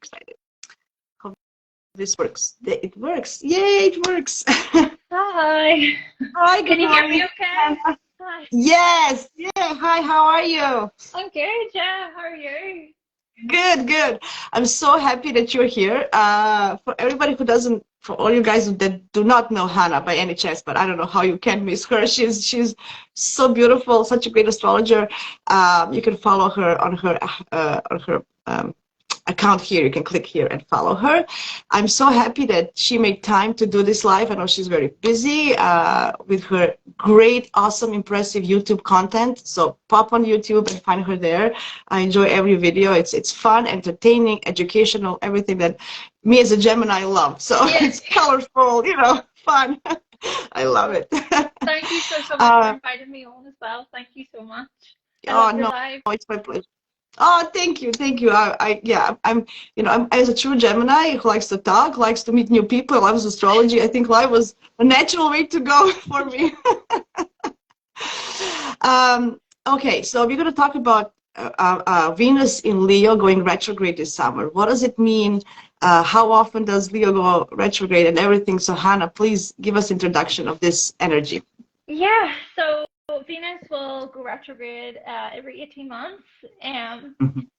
excited. Hope this works. It works. Yay, it works. Hi. Hi, good Can you hear morning, me okay? Hannah. Hi. Yes, yeah. Hi, how are you? I'm good, yeah. How are you? Good, good. I'm so happy that you're here. For everybody who doesn't, for all you guys that do not know Hannah by any chance, but I don't know how you can miss her. She's so beautiful, such a great astrologer. You can follow her on her account here. You can click here and follow her. I'm so happy that she made time to do this live. I know she's very busy with her great, awesome, impressive YouTube content. So pop on YouTube and find her there. I enjoy every video. It's fun, entertaining, educational, everything that me as a Gemini love. So Yeah. it's colorful, fun. I love it. Thank you so much for inviting me on as well. Thank you so much. I love your No, live. it's my pleasure. Oh, thank you, thank you. I'm as a true Gemini who likes to talk, likes to meet new people, loves astrology. I think live was a natural way to go for me. Okay, so we're going to talk about Venus in Leo going retrograde this summer. What does it mean? How often does Leo go retrograde and everything? So Hannah, please give us introduction of this energy. Yeah, so Venus will go retrograde every 18 months.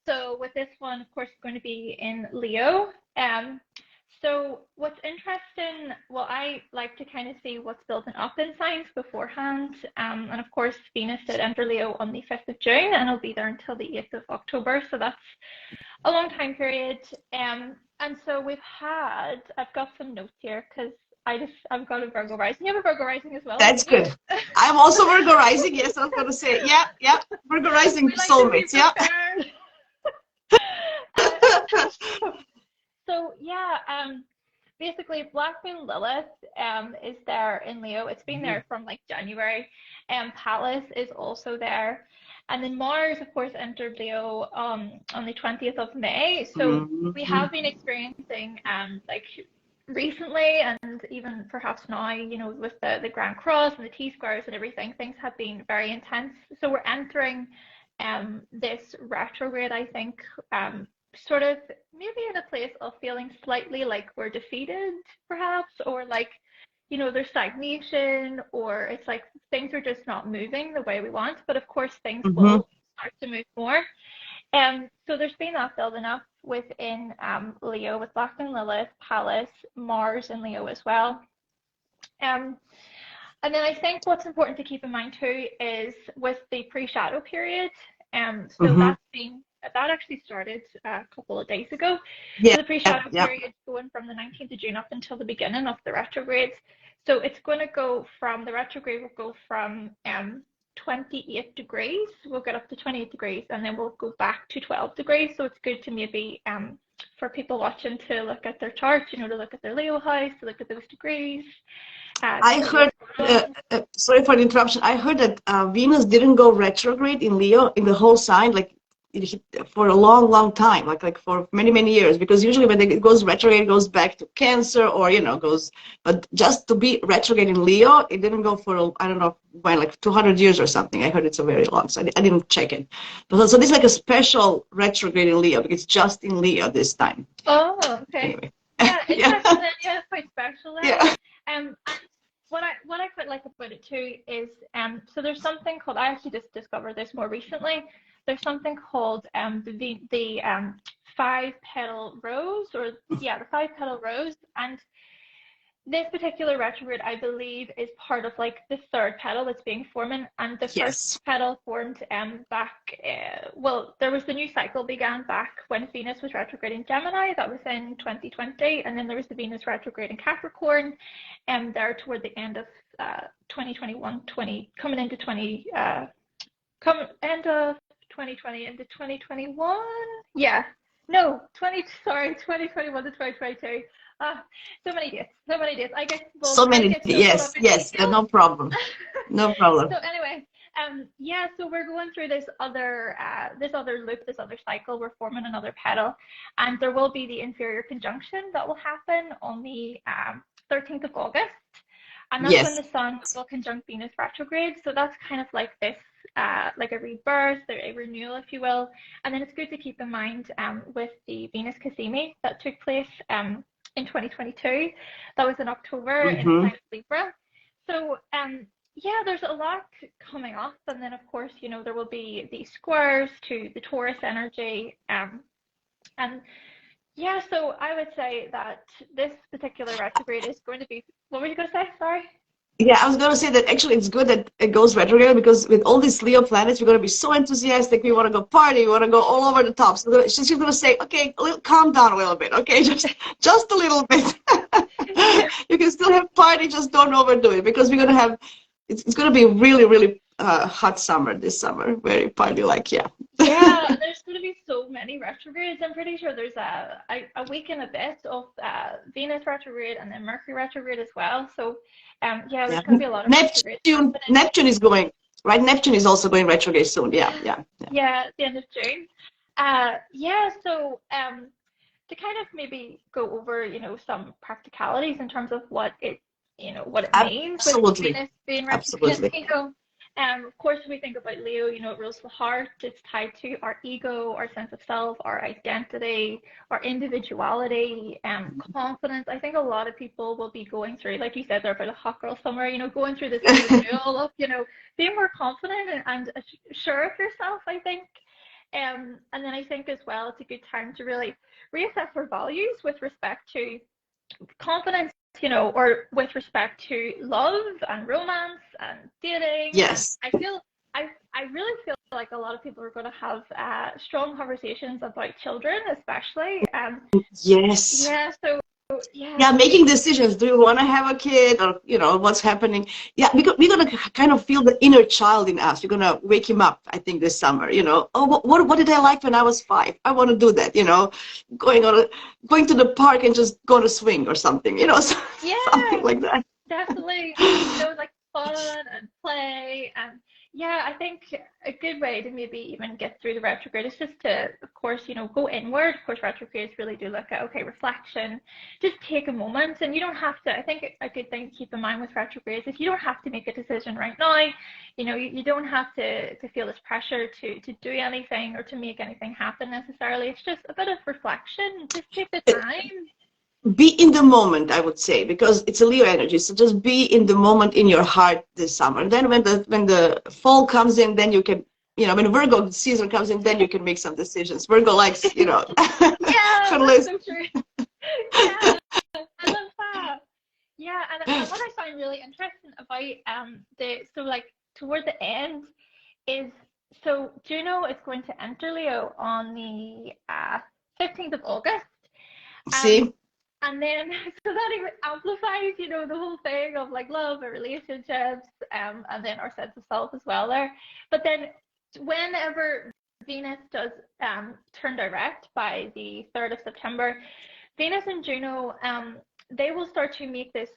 So with this one, of course, it's going to be in Leo. So what's interesting, well, I like to kind of see what's building up in signs beforehand. And of course, Venus did enter Leo on the 5th of June and it'll be there until the 8th of October. So that's a long time period. And so I've got some notes here because I've got a Virgo rising. You have a Virgo rising as well. That's good. I'm also Virgo rising. Yes, I was going to say, yeah. Virgo rising soulmates, yeah. So yeah, basically Black Moon Lilith is there in Leo. It's been there from like January. Pallas is also there. And then Mars, of course, entered Leo on the 20th of May. So we have been experiencing like recently and even perhaps now, with the Grand Cross and the T-squares and everything, things have been very intense. So we're entering this retrograde, I think, sort of maybe in a place of feeling slightly like we're defeated, perhaps, or like, there's stagnation, or it's like things are just not moving the way we want. But of course, things will start to move more. So there's been that building up within Leo with Black and Lilith, Pallas, Mars, and Leo as well. And then I think what's important to keep in mind too is with the pre-shadow period. So that actually started a couple of days ago. Yeah, so the pre-shadow period going from the 19th of June up until the beginning of the retrograde. So it's going to go from, the retrograde will go from 28 degrees, we'll get up to 28 degrees, and then we'll go back to 12 degrees. So it's good to maybe for people watching to look at their chart, to look at their Leo house, to look at those degrees. I heard, sorry for the interruption, I heard that Venus didn't go retrograde in Leo in the whole sign, like for a long time, like for many years, because usually when it goes retrograde, it goes back to Cancer or, but just to be retrograde in Leo, it didn't go for, I don't know when, like 200 years or something. I heard it's a very long, so I didn't check it. But so this is like a special retrograde in Leo, because it's just in Leo this time. Oh, okay. Anyway. Yeah, interesting. Yeah, it's quite special. Yeah. And what I quite like about it too is so there's something called, I actually just discovered this more recently. There's something called the 5-petal rose, or the 5-petal rose, and this particular retrograde, I believe, is part of like the 3rd petal that's being forming, and the first petal formed back. Well, there was the new cycle began back when Venus was retrograde in Gemini. That was in 2020, and then there was the Venus retrograde in Capricorn, and there toward the end of 2021, coming into end of 2020 into 2021. Yeah. No, 2021 to 2022. So many dates. I get so many. Yes. No problem. No problem. So anyway, so we're going through this other loop, this other cycle. We're forming another petal, and there will be the inferior conjunction that will happen on the 13th of August, and that's when the Sun will conjunct Venus retrograde. So that's kind of like this like a rebirth or a renewal, if you will. And then it's good to keep in mind with the Venus Cassimi that took place in 2022. That was in October in the sign of Libra. So yeah, there's a lot coming up, and then of course, you know, there will be the squares to the Taurus energy, and yeah, so I would say that this particular retrograde is going to be, what were you going to say? Sorry. Yeah, I was going to say that actually it's good that it goes retrograde, because with all these Leo planets, we're going to be so enthusiastic. We want to go party. We want to go all over the top. So she's going to say, okay, calm down a little bit. Okay, just a little bit. You can still have party, just don't overdo it, because we're going to have, it's going to be really, really hot summer this summer. Very party-like, yeah. Yeah, there's going to be so many retrogrades. I'm pretty sure there's a week and a bit of Venus retrograde and then Mercury retrograde as well. So yeah, there's going to be a lot of retrogrades. Neptune is going, right? Neptune is also going retrograde soon. Yeah. Yeah, at the end of June. Yeah, so to kind of maybe go over, you know, some practicalities in terms of what it, you know, what it means with Venus being retrograde. You know, of course, when we think about Leo, you know, it rules the heart. It's tied to our ego, our sense of self, our identity, our individuality, confidence. I think a lot of people will be going through, like you said, they're about a hot girl summer, you know, going through this renewal of, you know, being more confident and sure of yourself, I think. And then I think as well, it's a good time to really reassess our values with respect to confidence, you know, or with respect to love and romance and dating. Yes. I really feel like a lot of people are going to have strong conversations about children, especially. Yes. Yeah. So yeah. Yeah, making decisions. Do you want to have a kid, or you know what's happening? Yeah, we're gonna kind of feel the inner child in us. We're gonna wake him up. I think this summer. You know, oh, what did I like when I was 5? I want to do that. You know, going to the park and just go to swing or something. You know, something like that. Definitely. You know, like fun and play and. Yeah, I think a good way to maybe even get through the retrograde is just to, of course, you know, go inward. Of course, retrogrades really do look at, okay, reflection. Just take a moment, and you don't have to, I think a good thing to keep in mind with retrogrades is you don't have to make a decision right now. You know, you don't have to feel this pressure to do anything or to make anything happen necessarily. It's just a bit of reflection. Just take the time. Be in the moment, I would say, because it's a Leo energy. So just be in the moment in your heart this summer. Then when the fall comes in, then you can, you know, when Virgo season comes in, then you can make some decisions. Virgo likes, you know. Yeah, that's so true. Yeah, I love that. Yeah, and what I find really interesting about so like toward the end is, so Juno is going to enter Leo on the 15th of August. See? And then, so that even amplifies, you know, the whole thing of like love and relationships, and then our sense of self as well there. But then whenever Venus does turn direct by the 3rd of September, Venus and Juno, they will start to make this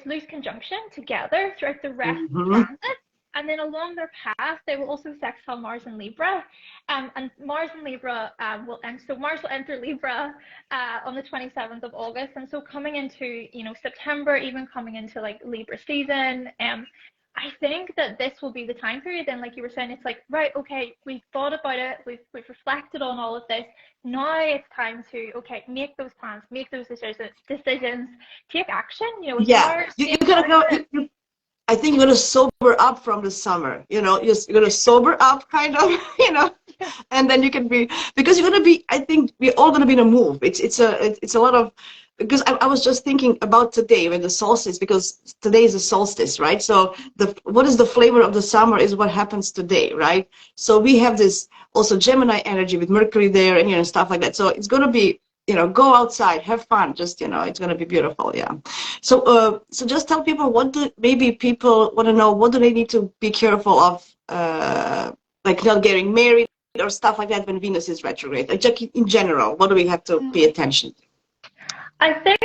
loose conjunction together throughout the rest of the transit. And then along their path, they will also sextile Mars and Libra. And Mars and Libra will end. So Mars will enter Libra on the 27th of August. And so coming into, you know, September, even coming into like Libra season, I think that this will be the time period. And like you were saying, it's like, right, okay, we've thought about it. We've reflected on all of this. Now it's time to, okay, make those plans, make those decisions, take action. You know, yeah, you gotta go. I think you're gonna sober up from the summer, you know, you're gonna sober up kind of, you know, and then you can be, because you're gonna be, I think we're all gonna be in a move. It's a lot of, because I was just thinking about today when the solstice, because today is a solstice, right? So what is the flavor of the summer is what happens today, right? So we have this also Gemini energy with Mercury there and, you know, stuff like that. So it's gonna be, you know, go outside, have fun, just, you know, it's going to be beautiful. Yeah. So so just tell people, maybe people want to know, what do they need to be careful of, like not getting married or stuff like that when Venus is retrograde, like just in general, what do we have to pay attention to? I think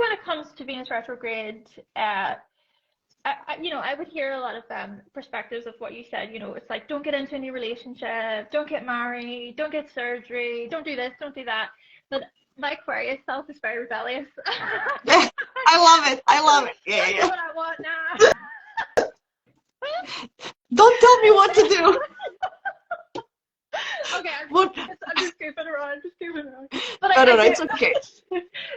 when it comes to Venus retrograde, you know, I would hear a lot of perspectives of what you said. You know, it's like, don't get into any relationship, don't get married, don't get surgery, don't do this, don't do that. But my Aquarius self is very rebellious. Yeah, I love it. I love it. Yeah, That's what I want now. Don't tell me what to do. Okay, What? I'm just goofing around, But No, I no, no, do, it's okay.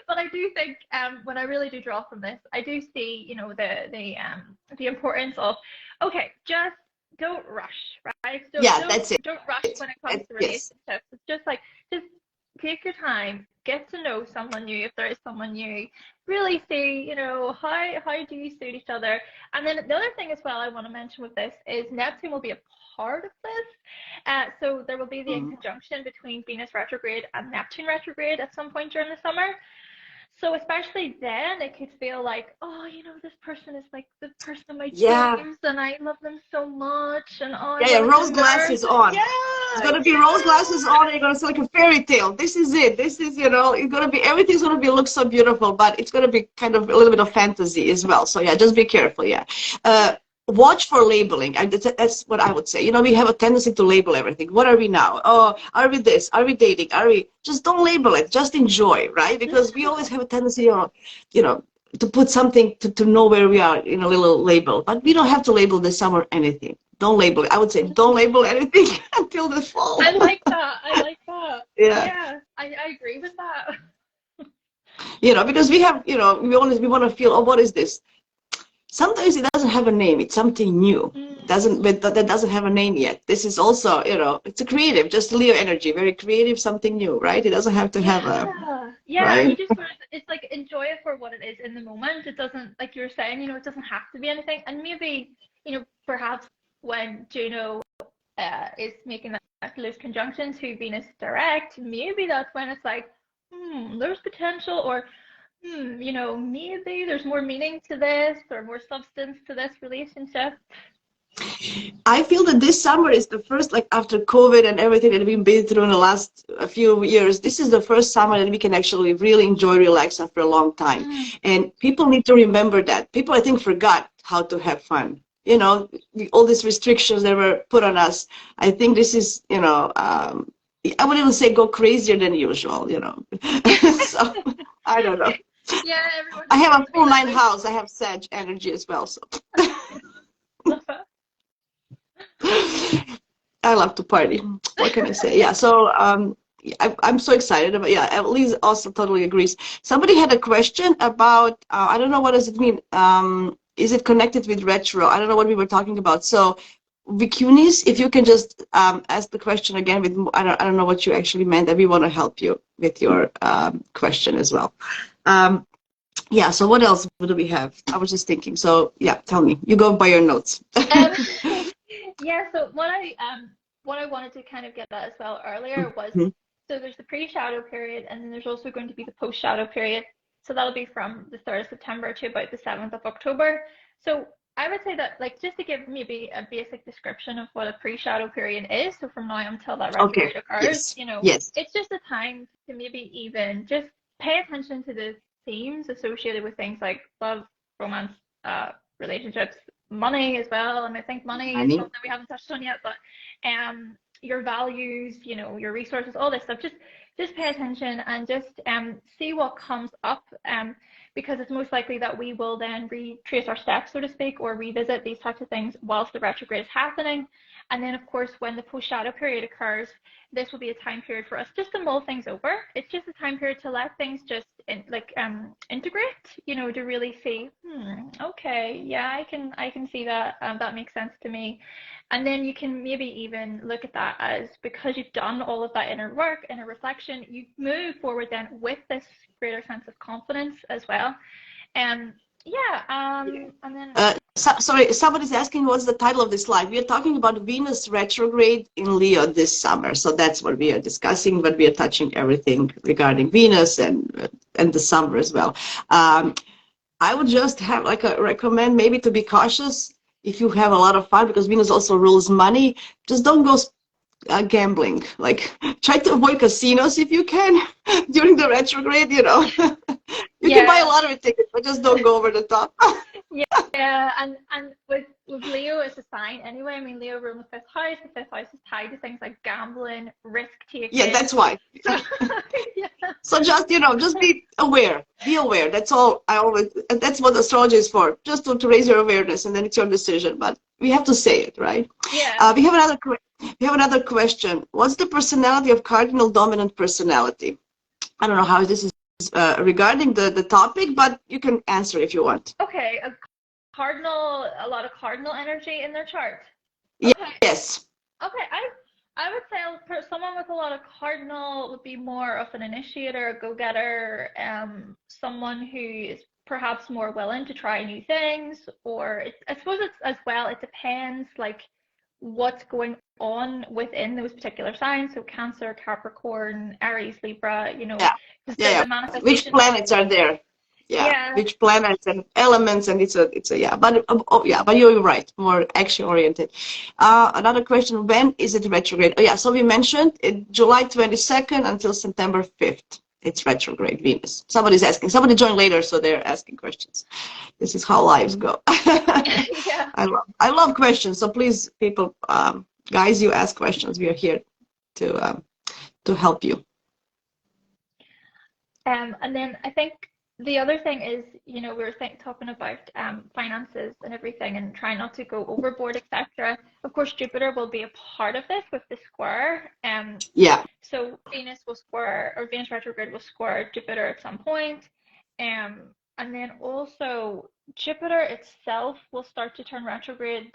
but I do think when I really do draw from this, I do see, you know, the importance of, okay, just don't rush, right? Don't Yeah, don't that's it. don't rush when it comes to Yes. relationships. It's just like just take your time, get to know someone new if there is someone new. Really see, you know, how do you suit each other? And then the other thing as well I want to mention with this is Neptune will be a part of this. So there will be the Mm. conjunction between Venus retrograde and Neptune retrograde at some point during the summer. So especially then, it could feel like, oh, you know, this person is like the person of my Yeah. dreams, and I love them so much, and oh, Yeah, I'm yeah, willing to rose marry glasses them. on. It's Yeah, gonna be rose glasses yeah. on, and you're gonna see like a fairy tale. This is it. This is, you know, it's gonna be, everything's gonna be look so beautiful, but it's gonna be kind of a little bit of fantasy as well. So yeah, just be careful. Yeah. Watch for labeling. That's what I would say. You know, we have a tendency to label everything. What are we now? Oh, are we this? Are we dating? Are we? Just don't label it. Just enjoy, right? Because we always have a tendency, you know, to put something to know where we are in a little label. But we don't have to label the summer anything. Don't label it. I would say don't label anything until the fall. I like that. I like that. Yeah. Yeah, I agree with that. You know, because we have, you know, we want to feel, oh, what is this? Sometimes it doesn't have a name. It's something new. It Mm. doesn't, but that doesn't have a name yet. This is also, you know, it's a creative, just Leo energy, very creative, something new, right? It doesn't have to have a, Yeah, and you right? just sort of, it's like enjoy it for what it is in the moment. It doesn't, like you were saying, you know, it doesn't have to be anything. And maybe, you know, perhaps when Juno is making that close conjunction to Venus direct, maybe that's when it's like, there's potential, or you know, maybe there's more meaning to this or more substance to this relationship. I feel that this summer is the first, like after COVID and everything that we've been through in the last few years, this is the first summer that we can actually really enjoy, relax after a long time. Mm. And people need to remember that. People, I think, forgot how to have fun. You know, all these restrictions that were put on us. I think this is, you know, I would even say go crazier than usual, you know. So, I don't know. Yeah, everyone I just have wants a to be full let nine loose. house. I have Sag energy as well. So I love to party. What can I say? Yeah. So I'm so excited about. Yeah, Elise also totally agrees. Somebody had a question about. I don't know what does it mean. Is it connected with retro? I don't know what we were talking about. So, Vicunis, if you can just ask the question again with. I don't know what you actually meant, and we want to help you with your question as well. Yeah. So what else do we have? I was just thinking. So yeah, tell me. You go by your notes. Um, yeah, so what I wanted to kind of get at as well earlier was, Mhm. so there's the pre-shadow period, and then there's also going to be the post-shadow period. So that'll be from the 3rd of September to about the 7th of October. So I would say that, like, just to give maybe a basic description of what a pre-shadow period is, so from now until that Okay. retrograde occurs, Yes. you know, Yes. it's just a time to maybe even just pay attention to the themes associated with things like love, romance, relationships, money as well. And I think money is Honey. something we haven't touched on yet, but your values, you know, your resources, all this stuff. Just pay attention and just see what comes up. Because it's most likely that we will then retrace our steps, so to speak, or revisit these types of things whilst the retrograde is happening. And then, of course, when the post-shadow period occurs, this will be a time period for us just to mull things over. It's just a time period to let things just integrate, you know, to really see, okay, yeah, I can see that. That makes sense to me. And then you can maybe even look at that as, because you've done all of that inner work, inner reflection, you move forward then with this greater sense of confidence as well. And and then Sorry, somebody's asking what's the title of this live. We are talking about Venus retrograde in Leo this summer. So that's what we are discussing, but we are touching everything regarding Venus and the summer as well. I would just have like a recommend maybe to be cautious if you have a lot of fun, because Venus also rules money. Just don't go gambling. Like try to avoid casinos if you can during the retrograde, you know. You can buy a yeah. lottery ticket, but just don't go over the top. Yeah, and with with Leo as a sign anyway. I mean, Leo rules the fifth house. The fifth house is tied to things like gambling, risk taking. Yeah, that's why. So, yeah. So just, just be aware. Be aware. That's all I always, and that's what astrology is for. Just to raise your awareness, and then it's your decision. But we have to say it, right? Yeah. We have another question. What's the personality of cardinal dominant personality? I don't know how this is regarding the topic, but you can answer if you want. Okay, a lot of cardinal energy in their chart. Okay. Yes. Okay, I would say someone with a lot of cardinal would be more of an initiator, a go-getter, someone who is perhaps more willing to try new things, or I suppose it's as well, it depends like what's going on within those particular signs. So Cancer, Capricorn, Aries, Libra, the manifestation. Which planets are there? Yeah. Which planets and elements, and it's a yeah. But but you're right, more action oriented. Another question: when is it retrograde? Oh yeah, so we mentioned it, July 22nd until September 5th. It's retrograde Venus. Somebody's asking. Somebody joined later, so they're asking questions. This is how lives go. Yeah. I love questions. So please, people, guys, you ask questions. We are here to help you. And then I think the other thing is, we were talking about finances and everything, and trying not to go overboard, etc. Of course, Jupiter will be a part of this with the square. Yeah. So Venus retrograde will square Jupiter at some point. And then also Jupiter itself will start to turn retrograde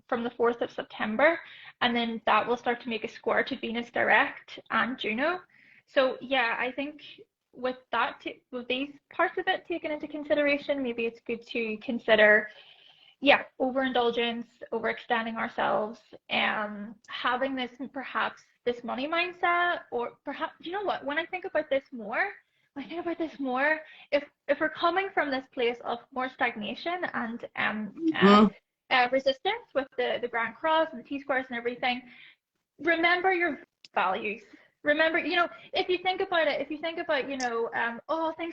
from the 4th of September, and then that will start to make a square to Venus direct and Juno. So yeah, I think with these parts of it taken into consideration, maybe it's good to consider, overindulgence, overextending ourselves, having this money mindset, or perhaps, you know what, when I think about this more, if we're coming from this place of more stagnation and resistance with the Grand Cross and the T-squares and everything, remember your values. Remember, if you think about it, things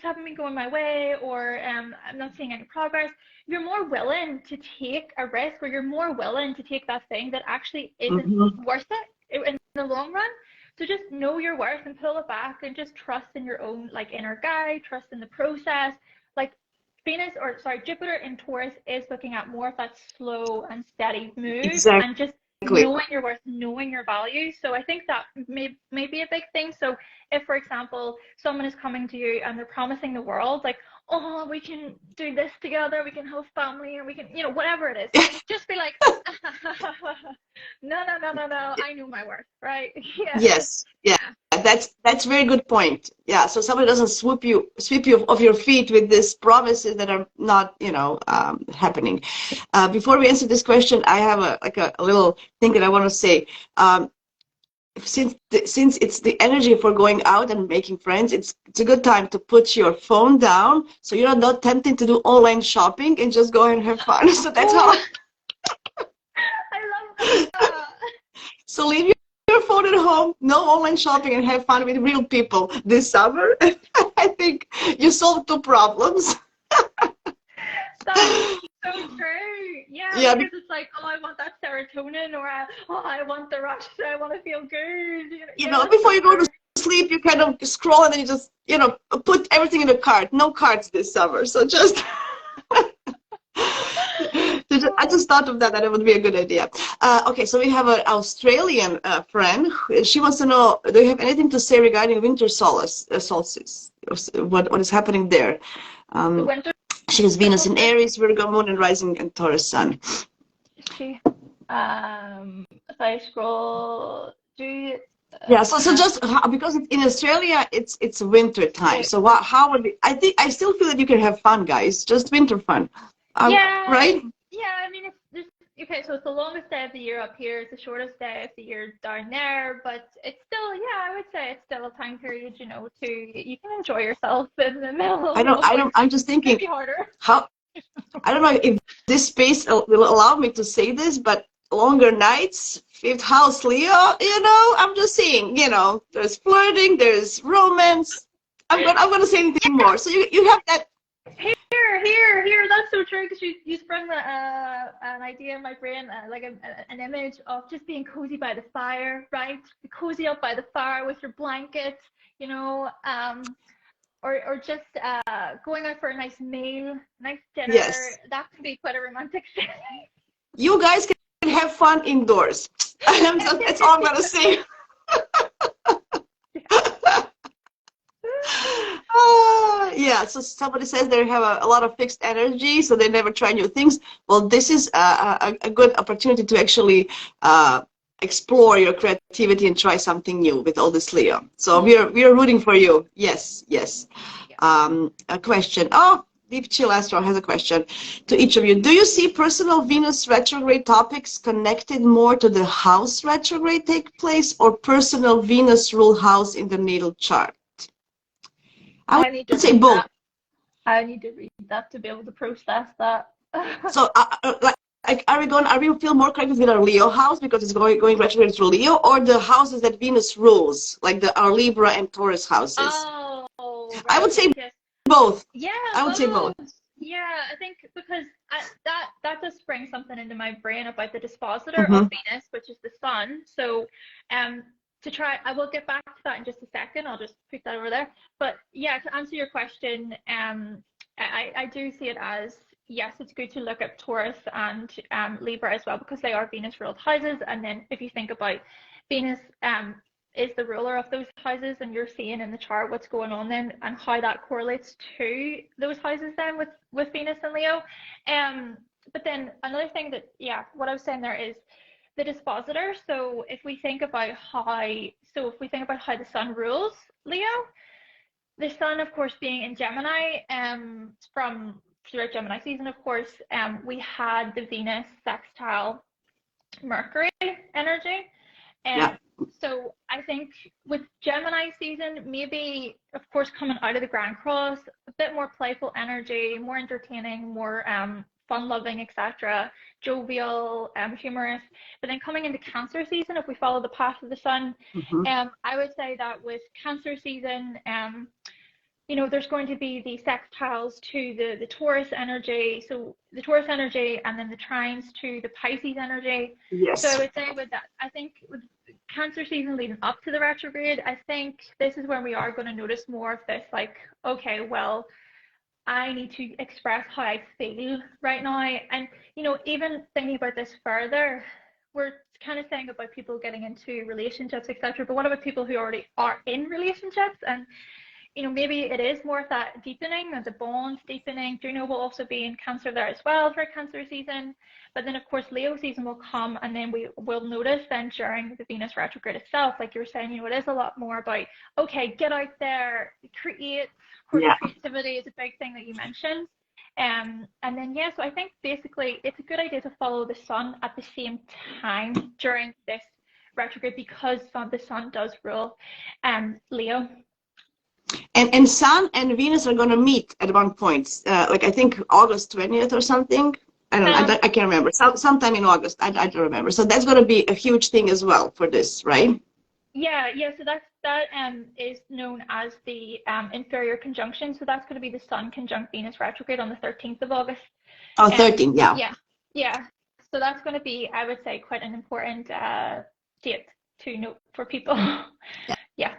haven't been going my way, or I'm not seeing any progress, you're more willing to take a risk, or you're more willing to take that thing that actually isn't worth it in the long run. So just know your worth and pull it back, and just trust in your own inner guide, trust in the process. Like Jupiter in Taurus is looking at more of that slow and steady move, and just knowing your worth, knowing your values. So I think that may be a big thing. So if, for example, someone is coming to you and they're promising the world, like, oh, we can do this together, we can have family, and we can, whatever it is, just be like, no, I know my worth, right? Yeah. Yes, yeah. That's very good point. Yeah, so somebody doesn't sweep you off your feet with these promises that are not, happening. Before we answer this question, I have a little thing that I want to say. Since it's the energy for going out and making friends, it's a good time to put your phone down, so you're not tempted to do online shopping and just go and have fun. So that's how. I love that. So leave your phone at home, no online shopping, and have fun with real people this summer. I think you solved 2 problems. That's so true. Yeah, because it's like, oh, I want that serotonin, or I want the rush, I want to feel good. Before you go to sleep, you kind of scroll, and then you just, put everything in a cart. No carts this summer, so just. I just thought of that it would be a good idea. Okay, so we have an Australian friend. She wants to know, do you have anything to say regarding winter solstice? What is happening there? She has Venus in Aries, Virgo moon, and rising and Taurus sun. If I scroll, so just because in Australia it's winter time. So how would I still feel that you can have fun, guys. Just winter fun. Right? Yeah, I mean, okay, so it's the longest day of the year up here. It's the shortest day of the year down there, but it's still, I would say it's still a time period, you can enjoy yourself in the middle of I'm just thinking, maybe harder. I don't know if this space will allow me to say this, but longer nights, 5th house Leo, I'm just saying, there's flirting, there's romance. I'm gonna say anything more. So you have that. Here, here. That's so true because you sprung an idea in my brain, like an image of just being cozy by the fire, right? Cozy up by the fire with your blankets, you know, or just going out for a nice meal, nice dinner. Yes. That can be quite a romantic thing. You guys can have fun indoors. That's all I'm gonna say. Yeah, so somebody says they have a lot of fixed energy, so they never try new things. Well, this is a good opportunity to actually explore your creativity and try something new with all this Leo. So we are rooting for you. Yes, yes. A question. Oh, Deep Chill Astro has a question to each of you. Do you see personal Venus retrograde topics connected more to the house retrograde take place, or personal Venus rule house in the natal chart? I need to I'd say read both. that. I need to read that to be able to process that. So, like, are we feel more connected with our Leo house because it's going retrograde through Leo, or the houses that Venus rules, like our Libra and Taurus houses? Oh, I right. would Okay. say Yes. both. Yeah, I would say both. both. Yeah, I think because that does bring something into my brain about the dispositor Mm-hmm. of Venus, which is the sun. So, to try, I will get back to that in just a second. I'll just put that over there. But yeah, to answer your question, I do see it as yes, it's good to look at Taurus and Libra as well because they are Venus ruled houses. And then if you think about Venus, is the ruler of those houses, and you're seeing in the chart what's going on then and how that correlates to those houses then with Venus and Leo. But then another thing that, yeah, what I was saying there is the dispositor. So if we think about how the sun rules Leo, the sun, of course, being in Gemini, from throughout Gemini season, of course, we had the Venus sextile Mercury energy. Yeah. So I think with Gemini season, maybe, of course, coming out of the Grand Cross, a bit more playful energy, more entertaining, more fun-loving, etc., jovial, humorous. But then coming into Cancer season, if we follow the path of the sun, Mm-hmm. I would say that with Cancer season, you know, there's going to be the sextiles to the Taurus energy, so the Taurus energy, and then the trines to the Pisces energy. Yes. So I would say with that, I think with Cancer season leading up to the retrograde, I think this is when we are going to notice more of this, like, okay, well, I need to express how I feel right now. And, you know, even thinking about this further, we're kind of saying about people getting into relationships, etc. But what about people who already are in relationships? And you know, maybe it is more of that deepening and the bonds deepening. Juno will also be in Cancer there as well for Cancer season. But then, of course, Leo season will come, and then we will notice then during the Venus retrograde itself, like you were saying, you know, it is a lot more about, okay, get out there, create. Of course, Yeah. creativity is a big thing that you mentioned. And then, yeah, so I think basically it's a good idea to follow the sun at the same time during this retrograde because the sun does rule Leo. And Sun and Venus are going to meet at one point, like I think August 20th or something. I don't know. I can't remember. Sometime in August. I don't remember. So that's going to be a huge thing as well for this, right? Yeah. So that is known as the inferior conjunction. So that's going to be the Sun conjunct Venus retrograde on the 13th of August. Oh, 13, yeah. Yeah. So that's going to be, I would say, quite an important date to note for people. Yeah.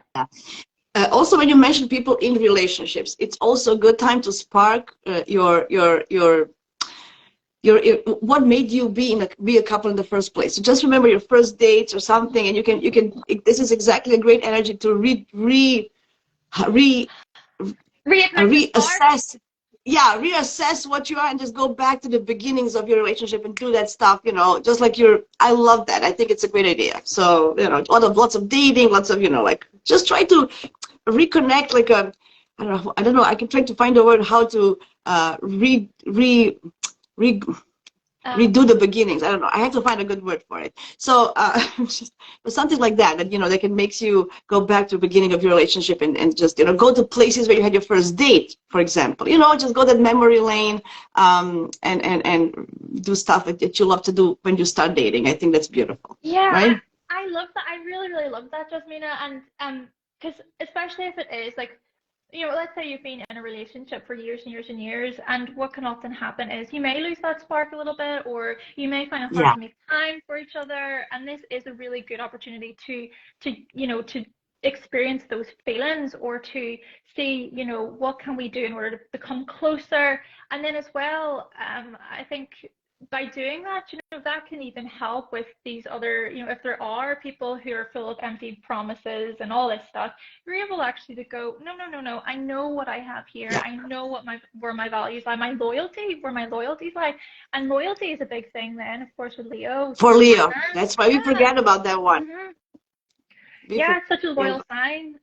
Also, when you mention people in relationships, it's also a good time to spark what made you be a couple in the first place. So just remember your first dates or something, and you can. This is exactly a great energy to reassess. Yeah, reassess what you are and just go back to the beginnings of your relationship and do that stuff. You know, just like I love that. I think it's a great idea. So you know, lots of dating, lots of like just try to reconnect, like I don't know. I can try to find a word how to redo the beginnings. I don't know. I have to find a good word for it. So just something like that that can makes you go back to the beginning of your relationship and just go to places where you had your first date, for example. Just go that memory lane and do stuff that you love to do when you start dating. I think that's beautiful. Yeah, right? I love that. I really, really love that, Jasmina. And because especially if it is like let's say you've been in a relationship for years and years and years, and what can often happen is you may lose that spark a little bit, or you may find it hard Yeah. to make time for each other. And this is a really good opportunity to experience those feelings, or to see, what can we do in order to become closer. And then as well, I think by doing that, that can even help with these other, if there are people who are full of empty promises and all this stuff, you're able actually to go, no, no, no, no, I know what I have here. Yeah. I know where my values lie, where my loyalties lie. And loyalty is a big thing then, of course, with Leo. For So Leo. partners, That's why we yeah. forget about that one. hmm We Yeah, forget. it's such a loyal sign.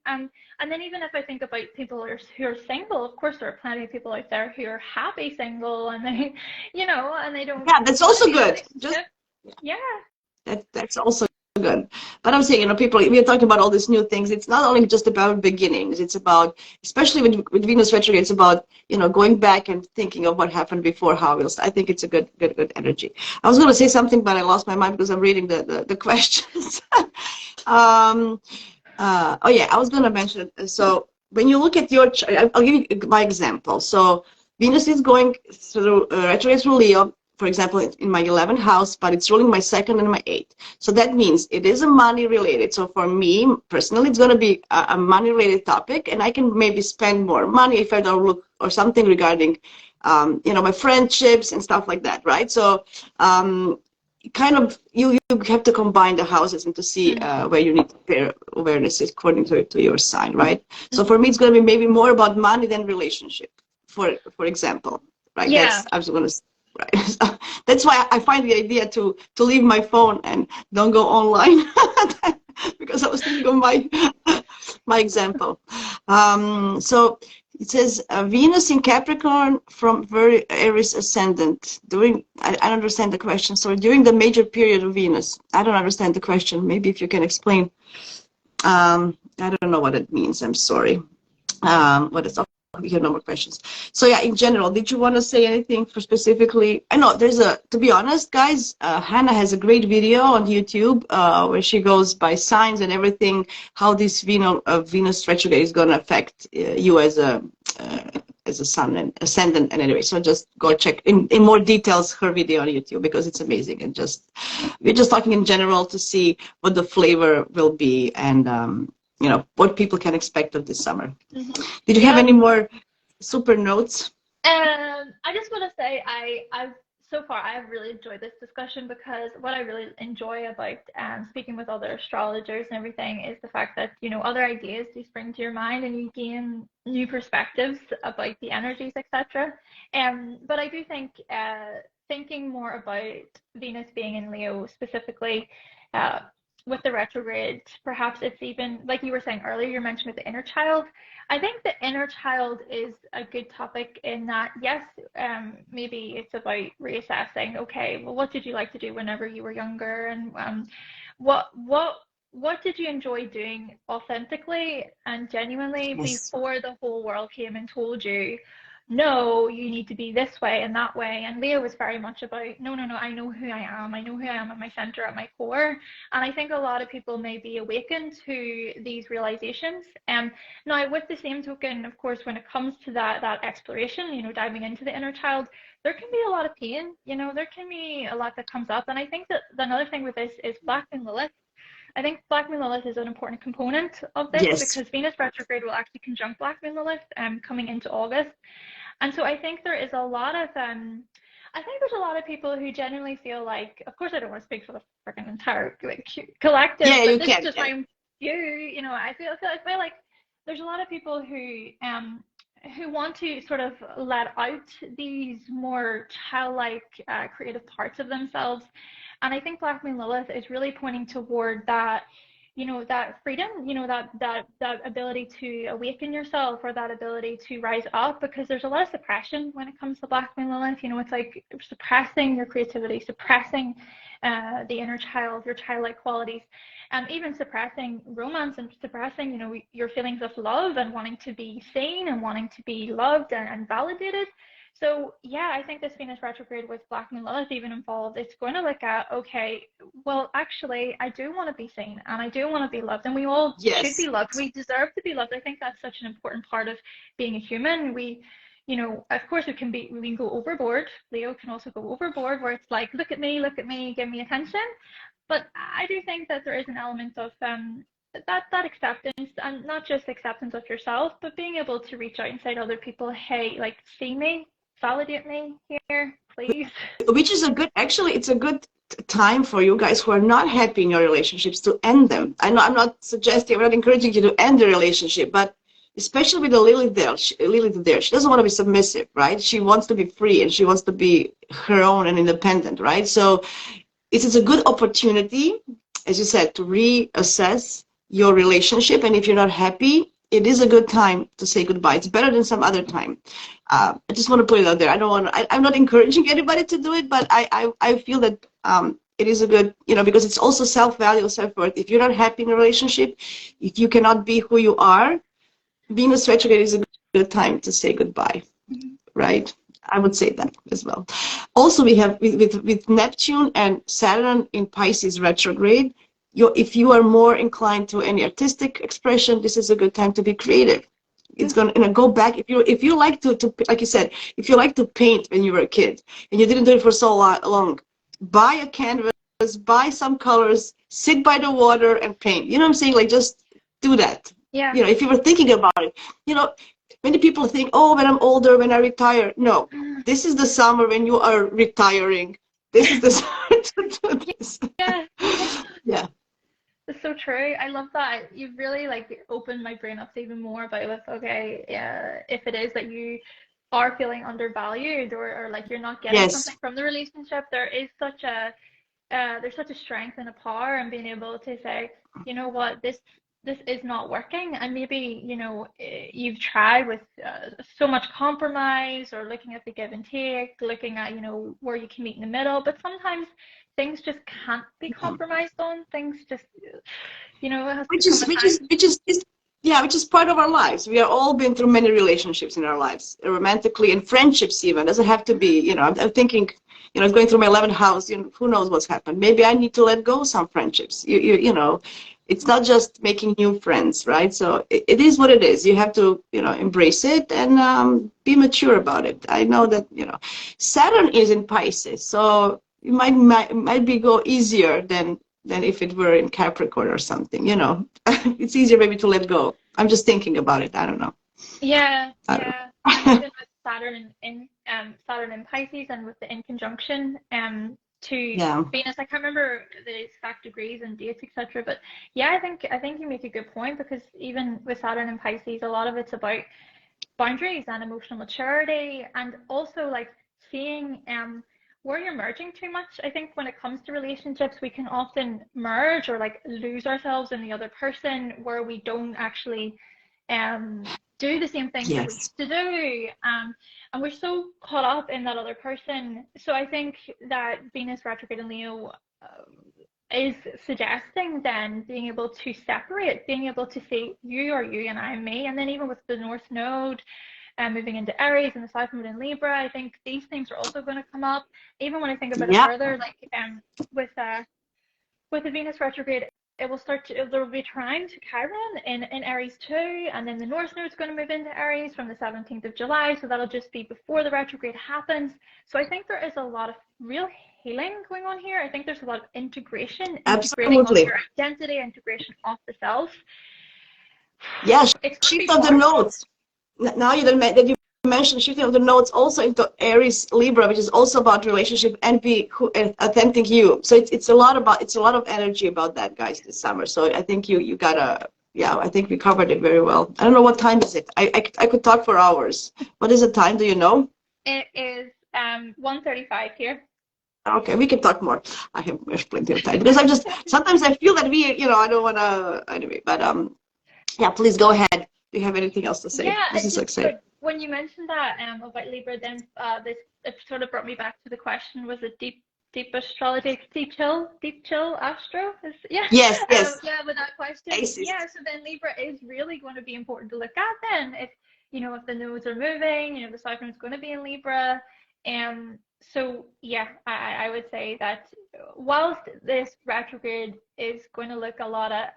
And then even if I think about people who are single, of course there are plenty of people out there who are happy single, and they, and they don't Yeah, that's want to also be in a good. Just relationship. Yeah. that's also good. But I'm saying, people, we are talking about all these new things. It's not only just about beginnings. It's about, especially with Venus retrograde, it's about, going back and thinking of what happened before, how we'll. I think it's a good energy. I was going to say something, but I lost my mind because I'm reading the questions. um, oh yeah, I was going to mention. So when you look at your, I'll give you my example. So Venus is going through retrograde through Leo, for example, in my 11th house, but it's ruling my second and my eighth. So that means it is a money related. So for me personally, it's going to be a money related topic, and I can maybe spend more money if I don't look, or something regarding, my friendships and stuff like that, right? So kind of you have to combine the houses and to see where you need to pair awareness according to your sign, right? So for me, it's going to be maybe more about money than relationship, for example, right? Yeah. That's I was going to. Right. So that's why I find the idea to leave my phone and don't go online because I was thinking of my example. So it says Venus in Capricorn from very Aries ascendant. I don't understand the question. So during the major period of Venus, I don't understand the question. Maybe if you can explain. I don't know what it means. I'm sorry. What is up? We have no more questions. So yeah, in general, did you want to say anything for specifically? I know to be honest, guys, Hannah has a great video on YouTube where she goes by signs and everything, how this Venus retrograde is going to affect you as a sun and ascendant. And anyway, so just go check in more details her video on YouTube, because it's amazing. And we're just talking in general to see what the flavor will be, and what people can expect of this summer. Did you have any more super notes? I just want to say I've so far I've really enjoyed this discussion, because what I really enjoy about speaking with other astrologers and everything is the fact that other ideas do spring to your mind, and you gain new perspectives about the energies, etc. But I do think thinking more about Venus being in Leo specifically, with the retrograde, perhaps it's even like you were saying earlier, you mentioned with the inner child. I think the inner child is a good topic in that, yes, maybe it's about reassessing, okay, well, what did you like to do whenever you were younger? And what did you enjoy doing authentically and genuinely Yes. before the whole world came and told you, no, you need to be this way and that way. And Leo was very much about, no, no, no, I know who I am. I know who I am at my center, at my core. And I think a lot of people may be awakened to these realizations. Now, with the same token, of course, when it comes to that exploration, diving into the inner child, there can be a lot of pain. There can be a lot that comes up. And I think that another thing with this is Black and Lilith. I think Black Moon Lilith is an important component of this, Yes. because Venus retrograde will actually conjunct Black Moon Lilith coming into August. And so I think there is a lot of I think there's a lot of people who genuinely feel like, of course I don't want to speak for the freaking entire collective, Yeah, but you this is can. just Yeah. my view. I feel like there's a lot of people who want to sort of let out these more childlike creative parts of themselves. And I think Black Moon Lilith is really pointing toward that, that freedom, that ability to awaken yourself, or that ability to rise up, because there's a lot of suppression when it comes to Black Moon Lilith. It's like suppressing your creativity, suppressing the inner child, your childlike qualities, and even suppressing romance, and suppressing, your feelings of love and wanting to be seen and wanting to be loved and validated. So yeah, I think this Venus retrograde with Black and Lilith even involved, it's going to look at, okay, well, actually, I do want to be seen and I do want to be loved, and we all should be Yes. loved. We deserve to be loved. I think that's such an important part of being a human. We, of course, we can go overboard. Leo can also go overboard, where it's like, look at me, give me attention. But I do think that there is an element of that acceptance, and not just acceptance of yourself, but being able to reach out and say to other people, hey, like, see me, validate me here, please. Which is a good, actually, it's a good time for you guys who are not happy in your relationships to end them. I know I'm not suggesting, I'm not encouraging you to end the relationship, but especially with the Lilith there, she doesn't want to be submissive, right? She wants to be free and she wants to be her own and independent, right? So it is a good opportunity, as you said, to reassess your relationship. And if you're not happy, it is a good time to say goodbye. It's better than some other time. I just want to put it out there. I'm not encouraging anybody to do it, but I feel that it is a good, because it's also self-value, self-worth. If you're not happy in a relationship, if you cannot be who you are, Venus retrograde is a good time to say goodbye, right? I would say that as well. Also, we have with Neptune and Saturn in Pisces retrograde, if you are more inclined to any artistic expression, this is a good time to be creative. It's going to go back. If you like to, like you said, if you like to paint when you were a kid and you didn't do it for so long, buy a canvas, buy some colors, sit by the water and paint. You know what I'm saying? Like, just do that. Yeah. If you were thinking about it, many people think, oh, when I'm older, when I retire. No, this is the summer when you are retiring. This is the summer to do this. Yeah. Yeah. It's so true. I love that. You've really opened my brain up to even more about okay, if it is that you are feeling undervalued, or like you're not getting something from the relationship, there's such a strength and a power in being able to say, you know what, this is not working, and maybe you've tried with so much compromise, or looking at the give and take, looking at where you can meet in the middle, but sometimes things just can't be compromised on. Things just, it has which is part of our lives. We have all been through many relationships in our lives, romantically and friendships even. It doesn't have to be, I'm thinking, going through my 11th house, who knows what's happened. Maybe I need to let go of some friendships. It's not just making new friends, right? So it is what it is. You have to, embrace it and be mature about it. I know that, Saturn is in Pisces, so it might be go easier than if it were in Capricorn or something, It's easier maybe to let go. I'm just thinking about it. I don't know. Yeah. And even with Saturn in Pisces, and with the in conjunction to Venus, I can't remember the exact degrees and dates, etc. But yeah, I think you make a good point, because even with Saturn in Pisces, a lot of it's about boundaries and emotional maturity, and also seeing where you're merging too much. I think when it comes to relationships, we can often merge or lose ourselves in the other person, where we don't actually do the same things that we used to do, and we're so caught up in that other person. So I think that Venus retrograde in Leo is suggesting then being able to separate, being able to say you are you and I am me. And then even with the North Node moving into Aries and the South Node in Libra, I think these things are also going to come up. Even when I think about it further, with the Venus retrograde, there will be trine to Chiron in Aries too, and then the North Node is going to move into Aries from the 17th of July, so that'll just be before the retrograde happens. So I think there is a lot of real healing going on here. I think there's a lot of integrating of your identity, integration of the self. Yeah, shift of the nodes. Now that you mentioned shifting of the nodes also into Aries Libra, which is also about relationship and be authentic you. So it's a lot of energy about that, guys, this summer. So I think you gotta, I think we covered it very well. I don't know what time is it. I could talk for hours. What is the time? Do you know? It is 1:35 here. Okay, we can talk more. I have plenty of time, because sometimes I feel that I don't want to anyway. But please go ahead. Do you have anything else to say? Yeah, this is exciting. When you mentioned that about Libra, then it sort of brought me back to the question: was it deep astrology, deep chill astro? Yes. Yeah, with that question. Yeah, so then Libra is really going to be important to look at then. you know, if the nodes are moving, you know, the South Node's going to be in Libra. So yeah, I would say that whilst this retrograde is going to look a lot at,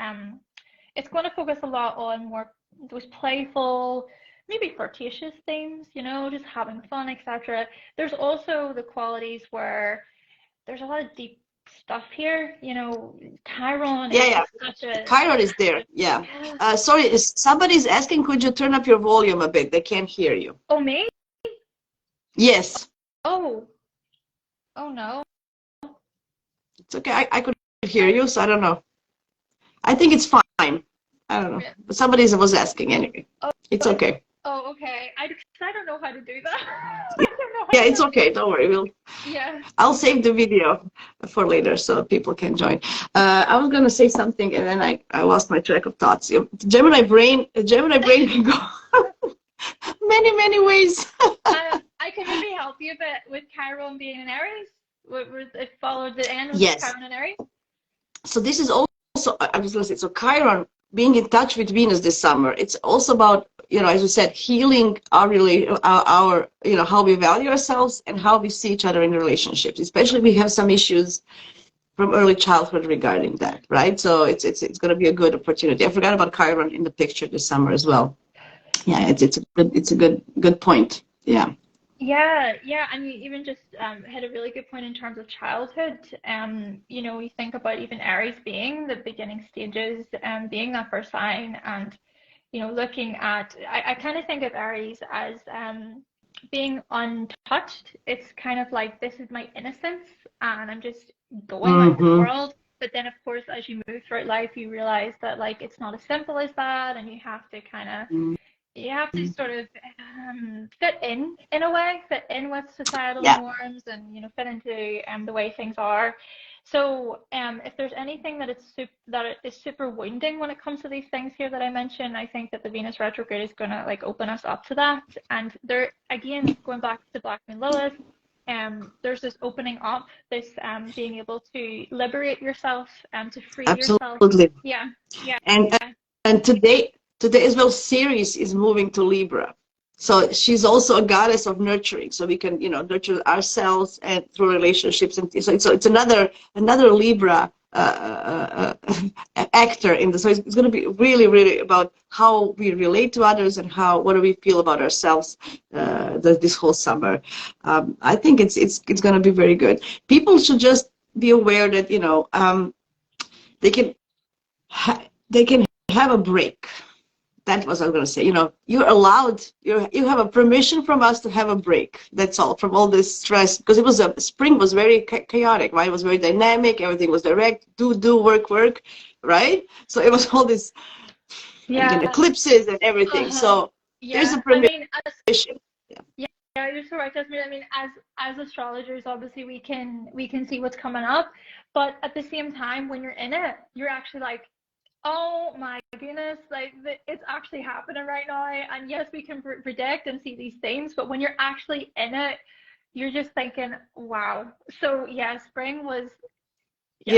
it's going to focus a lot on more those playful, maybe flirtatious themes, you know, just having fun, etc. There's also the qualities where there's a lot of deep stuff here, you know. Chiron Yeah, is yeah. such a, Chiron is there. Yeah. yeah. Sorry, somebody's asking, could you turn up your volume a bit? They can't hear you. Oh, me? Yes. Oh, oh no. It's okay. I could hear you, so I don't know. I think it's fine. I don't know. But somebody was asking anyway. Oh, It's okay. oh, okay. I don't know how to do that. I don't know how Yeah, to it's okay. Don't worry. Yeah. I'll save the video for later so people can join. I was gonna say something and then I lost my track of thoughts. Gemini brain can go many ways. I can maybe help you a bit with Chiron being in Aries. It followed the end with Yes. Chiron in Aries. So this is also, I was gonna say, so Chiron being in touch with Venus this summer, it's also about, you know, as you said, healing our you know, how we value ourselves and how we see each other in relationships. Especially we have some issues from early childhood regarding that, right? So it's going to be a good opportunity. I forgot about Chiron in the picture this summer as well. Yeah, it's a good point. Yeah. Yeah, and you even just hit a really good point in terms of childhood. You know, we think about even Aries being the beginning stages and being that first sign, and you know, looking at, I kind of think of Aries as being untouched. It's kind of like, this is my innocence, and I'm just going with the Mm-hmm. world. But then, of course, as you move throughout life, you realize that like it's not as simple as that, and you have to kind of sort of fit in a way, fit in with societal Yeah, norms, and you know, fit into the way things are. So if there's anything that is super wounding when it comes to these things here that I mentioned, I think that the Venus retrograde is going to like open us up to that. And there again, going back to Black Moon Lilith, there's this opening up, this being able to liberate yourself and to free yourself. absolutely. Yeah, yeah, And yeah. and today as well, Ceres is moving to Libra. So she's also a goddess of nurturing. So we can, you know, nurture ourselves and through relationships. And so it's another Libra actor in the. So it's going to be really about how we relate to others and what do we feel about ourselves this whole summer. I think it's going to be very good. People should just be aware that, you know, they can they can have a break. That was what I was going to say. You know, you're allowed, you have a permission from us to have a break. That's all, from all this stress, because it was spring was very chaotic, right? It was very dynamic. Everything was direct, do, work, right? So it was all this, and then Yeah. eclipses and everything. So there's Yeah. a I mean, permission. yeah, you're so right, Jasmine. I mean, as astrologers, obviously we can see what's coming up, but at the same time, when you're in it, you're actually like, oh my goodness, like it's actually happening right now. And yes, we can predict and see these things, but when you're actually in it, you're just thinking, wow. So yeah, spring was, yeah.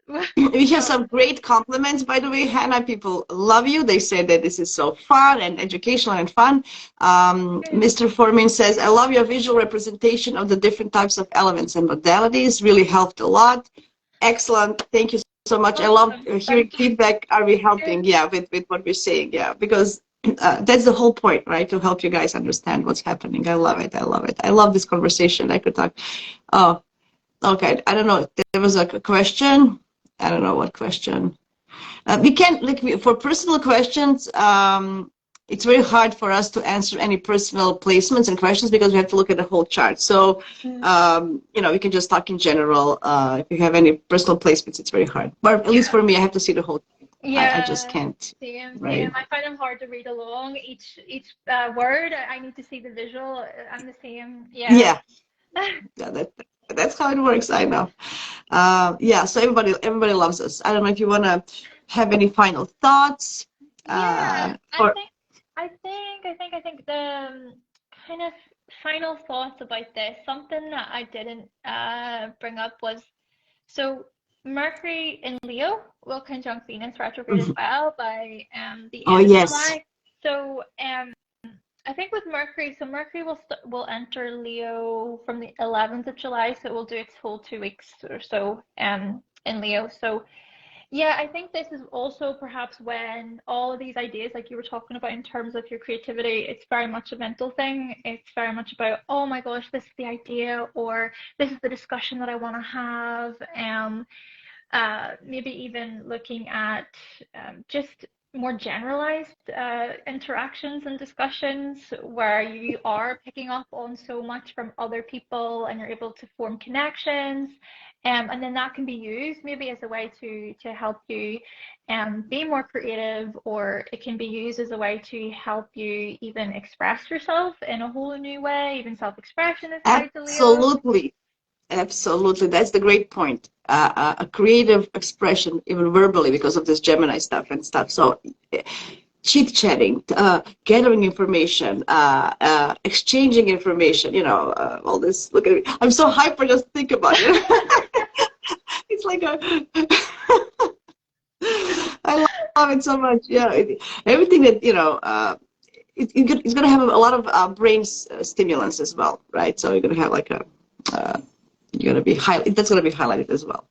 Yeah. We have some great compliments, by the way, Hannah. People love you. They say that this is so fun and educational and fun. Mr. Foreman says, I love your visual representation of the different types of elements and modalities. Really helped a lot. Excellent. Thank you so much. I love hearing feedback. Are we helping? Yeah, with what we're saying. Yeah, because that's the whole point, right? To help you guys understand what's happening. I love it. I love this conversation. I could talk. Oh, okay. I don't know. There was a question. I don't know what question. We can, like, for personal questions, it's very hard for us to answer any personal placements and questions because we have to look at the whole chart. So, you know, we can just talk in general. If you have any personal placements, it's very hard. But at least for me, I have to see the whole. I just can't. Same. Right. I find them hard to read along each word. I need to see the visual. I'm the same. Yeah. Yeah, that's how it works. I know. Yeah, so everybody loves us. I don't know if you want to have any final thoughts. Yeah, Or I think the kind of final thoughts about this, something that I didn't bring up was, so Mercury in Leo will conjunct Venus retrograde as well by the oh end of yes, July. So I think with Mercury, so Mercury will enter Leo from the 11th of July, so it will do its full 2 weeks or so in Leo. So yeah, I think this is also perhaps when all of these ideas, like you were talking about in terms of your creativity, it's very much a mental thing. It's very much about, oh my gosh, this is the idea, or this is the discussion that I want to have. Maybe even looking at just more generalized interactions and discussions where you are picking up on so much from other people and you're able to form connections. And then that can be used maybe as a way to help you be more creative, or it can be used as a way to help you even express yourself in a whole new way. Even self-expression is tied to Leo. Absolutely. Absolutely. That's the great point. A creative expression, even verbally, because of this Gemini stuff and stuff. So chit-chatting, gathering information, exchanging information, all this. Look at me. I'm so hyper just think about it. It's like I love it so much. Yeah. Everything that, it's going to have a lot of brain stimulants as well, right? So you're going to have like you're going to be that's going to be highlighted as well.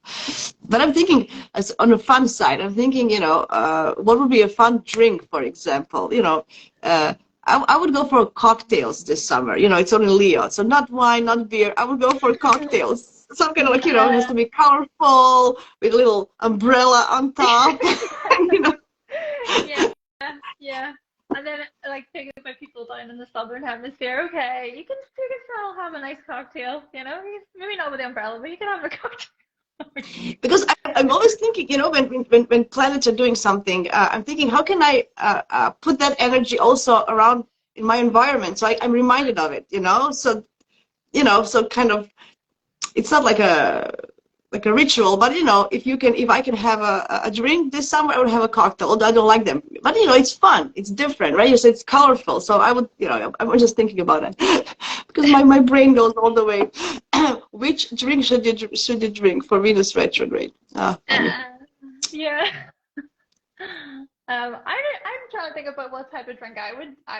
But I'm thinking, as on the fun side, I'm thinking, what would be a fun drink, for example? I would go for cocktails this summer. It's only Leo, so not wine, not beer. I would go for cocktails. Some kind of like, it has to be colorful with a little umbrella on top. Yeah, yeah. And then, like, taking my people down in the southern hemisphere, okay, you can still have a nice cocktail, maybe not with the umbrella, but you can have a cocktail. Because I'm always thinking, when planets are doing something, I'm thinking, how can I put that energy also around in my environment? So I'm reminded of it, so, so kind of, it's not like a ritual, but if I can have a drink this summer, I would have a cocktail. Although I don't like them, but it's fun, it's different, right? So it's colorful. So I would, I'm just thinking about it because my brain goes all the way. Which drink should you drink for Venus retrograde? Yeah. I'm trying to think about what type of drink I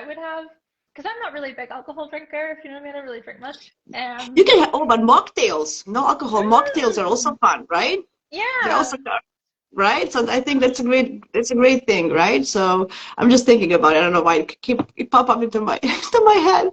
would have. Because I'm not really a big alcohol drinker, if you know what I mean. I don't really drink much. You can have, but mocktails, no alcohol. Mocktails are also fun, right? Yeah. They also are, right? So I think that's a great thing, right? So I'm just thinking about it. I don't know why it pop up into my head.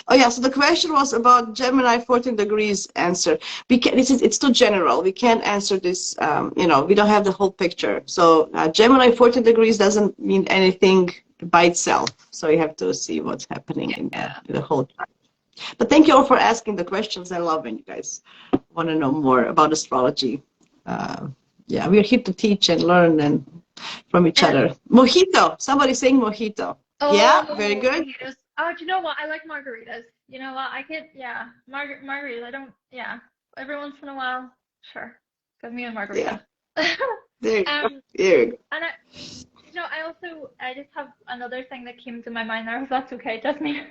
Oh yeah. So the question was about Gemini 14 degrees answer. It's too general. We can't answer this. We don't have the whole picture. So Gemini 14 degrees doesn't mean anything by itself, so you have to see what's happening in the whole chart. But thank you all for asking the questions. I love when you guys want to know more about astrology. We're here to teach and learn and from each other. Mojito, somebody saying mojito. Oh, yeah, very good. Mojitos. Oh, do you know what? I like margaritas. You know what? I could, margaritas. I don't, every once in a while, sure. Give me a margarita. Yeah. There you go. There you go. And I just have another thing that came to my mind there, if that's okay, Jasmine.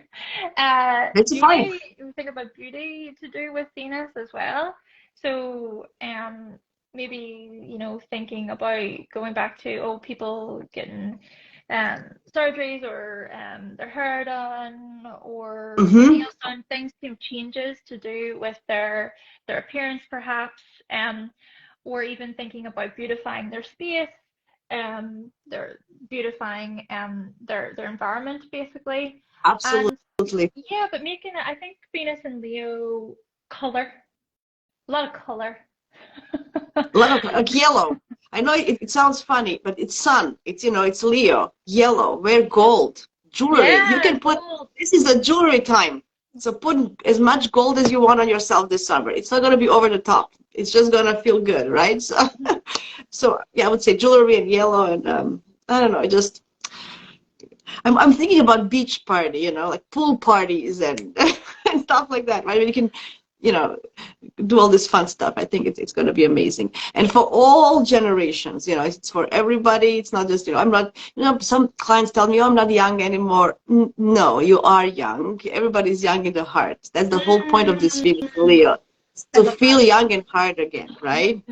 It's fine. We think about beauty to do with Venus as well. So, maybe, thinking about going back to people getting surgeries or their hair done or nails done, things, changes to do with their appearance perhaps, or even thinking about beautifying their space. They're beautifying their environment basically. Absolutely. And, but making it, I think Venus and Leo, color, a lot of color. A lot of like yellow. I know it sounds funny, but it's sun. It's Leo. Yellow. Wear gold. Jewelry. You can put. Gold. This is the jewelry time. So put as much gold as you want on yourself this summer. It's not going to be over the top. It's just going to feel good, right? So, I would say jewelry and yellow and I don't know. I'm thinking about beach party, like pool parties and and stuff like that, right? You can, do all this fun stuff. I think it's going to be amazing. And for all generations, it's for everybody. It's not just, I'm not, some clients tell me, I'm not young anymore. No, you are young. Everybody's young in the heart. That's the whole point of this video, Leo. To feel young and hard again, right?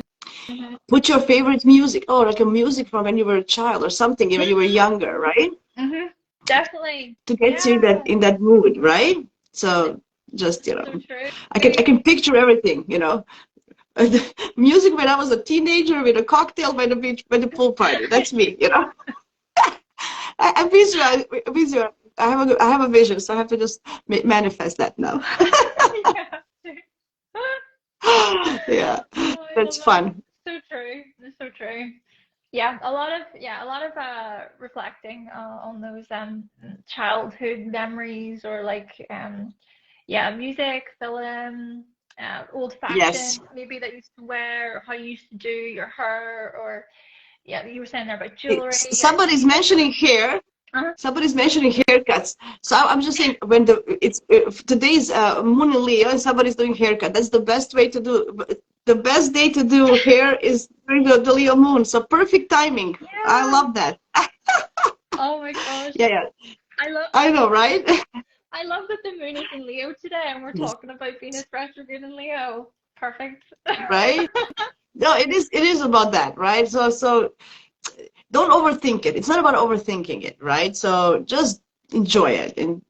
Put your favorite music, like a music from when you were a child or something, when you were younger, right? Definitely. to get you Yeah. in that mood, right? So just, So true. I can picture everything, music when I was a teenager with a cocktail by the beach, by the pool party. That's me, I'm visual. Visual. I have a vision, so I have to just manifest that now. Yeah. Yeah, Oh, I that's love that. fun. So true. It's so true. Yeah, a lot of reflecting on those childhood memories or like music, film, old Yes. fashion maybe that you used to wear, or how you used to do your hair, or yeah, you were saying there about It's, jewelry. I somebody's think mentioning hair. uh Somebody's mentioning haircuts. So I'm just saying when today's Moon in Leo and somebody's doing haircut, that's the best way to do. The best day to do hair is during the Leo moon. So perfect timing. I yeah. love that. Oh my gosh. Yeah, yeah. I love I know, right? I love that the moon is in Leo today and we're Yes. talking about Venus retrograde in Leo. Perfect. Right? No, it is about that, right? So don't overthink it. It's not about overthinking it, right? So just enjoy it, and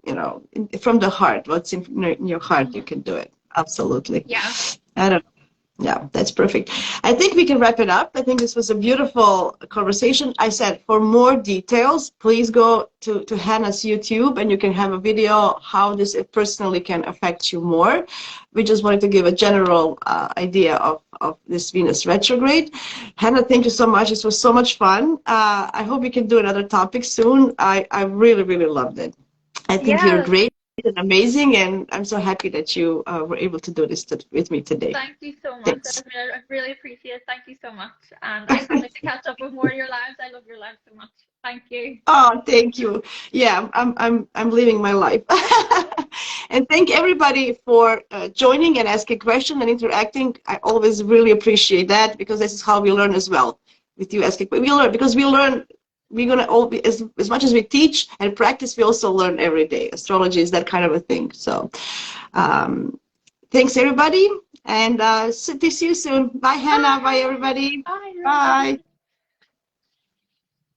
from the heart, what's in your heart, you can do it. Absolutely. Yeah. I don't Yeah, that's perfect. I think we can wrap it up. I think this was a beautiful conversation. I said for more details, please go to Hannah's YouTube and you can have a video how this personally can affect you more. We just wanted to give a general idea of this Venus retrograde. Hannah, thank you so much. This was so much fun. I hope we can do another topic soon. I really, really loved it. I think you're Yeah. great and amazing, and I'm so happy that you were able to do this with me today. Thank you so much. Thanks. I really appreciate it. Thank you so much. And I can't wait to catch up with more of your lives. I love your lives so much. Thank you. Oh, thank you. Yeah, I'm living my life. And thank everybody for joining and asking questions and interacting. I always really appreciate that because this is how we learn as well. With you asking, we learn because we learn. We're gonna all be as much as we teach and practice. We also learn every day. Astrology is that kind of a thing. So, um, thanks everybody, and see you soon. Bye, Hannah. Bye, Bye. everybody. Bye. Bye.